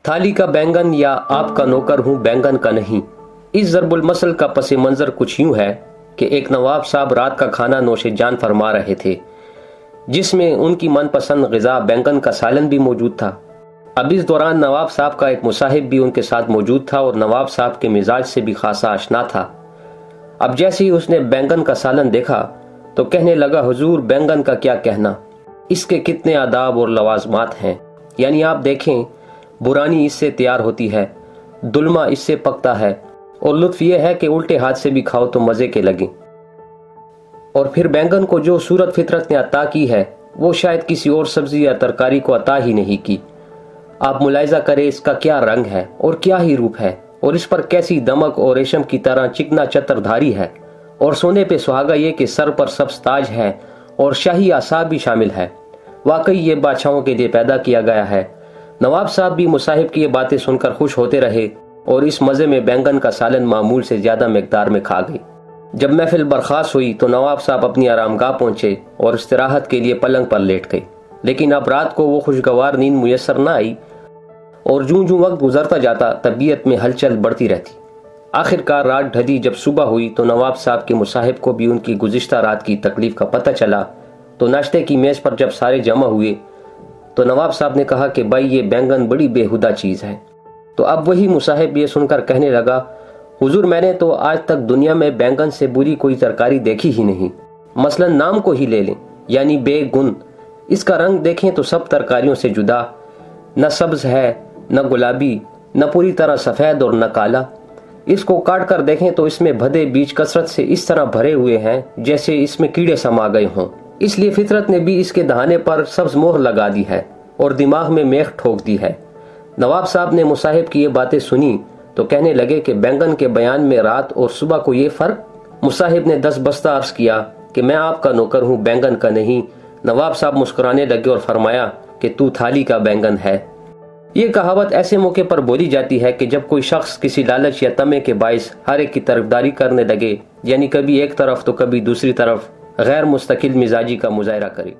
थाली का बैंगन या आपका नौकर हूँ बैंगन का नहीं। इस ज़रबुल मसल का पस मंज़र कुछ यूँ है कि एक नवाब साहब रात का खाना नोशे जान फरमा रहे थे, जिसमें उनकी मनपसंद ग़िज़ा बैंगन का सालन भी मौजूद था। अब इस दौरान नवाब साहब का एक मुसाहिब भी उनके साथ मौजूद था और नवाब साहब के मिजाज से भी खासा आशना था। अब जैसे ही उसने बैंगन का सालन देखा तो कहने लगा, हुजूर बैंगन का क्या कहना, इसके कितने आदाब और लवाजमात हैं। यानी आप देखें, बुरानी इससे तैयार होती है, दुल्मा इससे पकता है, और लुत्फ ये है कि उल्टे हाथ से भी खाओ तो मज़े के लगे। और फिर बैंगन को जो सूरत फितरत ने अता की है वो शायद किसी और सब्जी या तरकारी को अता ही नहीं की। आप मुलाहिजा करें इसका क्या रंग है और क्या ही रूप है, और इस पर कैसी दमक और रेशम की तरह चिकना चतरधारी है, और सोने पे सुहागा ये कि सर पर सब्ज ताज है और शाही आसाब भी शामिल है। वाकई ये बादशाहों के लिए पैदा किया गया है। नवाब साहब भी मुसाहिब की ये बातें सुनकर खुश होते रहे और इस मज़े में बैंगन का सालन मामूल से ज़्यादा मिकदार में खा गए। जब महफिल बर्खास्त हुई तो नवाब साहब अपनी आरामगाह पहुंचे और इस्तिराहत के लिए पलंग पर लेट गए। लेकिन अब रात को वो खुशगवार नींद मुयस्सर न आई और जूं जूं वक्त गुजरता जाता तबीयत में हलचल बढ़ती रहती। आखिरकार रात ढली। जब सुबह हुई तो नवाब साहब के मुसाहिब को भी उनकी गुज़िश्ता रात की तकलीफ का पता चला। तो नाश्ते की मेज़ पर जब सारे जमा हुए तो नवाब साहब ने कहा कि भाई ये बैंगन बड़ी बेहुदा चीज़ है। तो अब वही मुसाहिब ये सुनकर कहने लगा, हुजूर मैंने तो आज तक दुनिया में बैंगन से बुरी कोई तरकारी देखी ही नहीं। मसलन नाम को ही ले लें, यानी बेगुन। इसका रंग देखें तो सब तरकारियों से जुदा, न सब्ज है, न गुलाबी, न पूरी तरह सफ़ेद और न काला। इसको काट कर देखें तो इसमें भदे बीज कसरत से इस तरह भरे हुए हैं जैसे इसमें कीड़े समा गए हों। इसलिए फितरत ने भी इसके दहाने पर सब्ज मोहर लगा दी है और दिमाग में मेख ठोक दी है। नवाब साहब ने मुसाहिब की ये बातें सुनी तो कहने लगे कि बैंगन के बयान में रात और सुबह को ये फर्क। मुसाहिब ने दस बस्ता अर्ज किया कि मैं आपका नौकर हूँ बैंगन का नहीं। नवाब साहब मुस्कुराने लगे और फरमाया कि तू थाली का बैंगन है। ये कहावत ऐसे मौके पर बोली जाती है कि जब कोई शख्स किसी लालच या तमे के बाइस हर एक की तरफदारी करने लगे, यानी कभी एक तरफ तो कभी दूसरी तरफ गैर मुस्तकिल मिजाजी का मुजाहरा करे।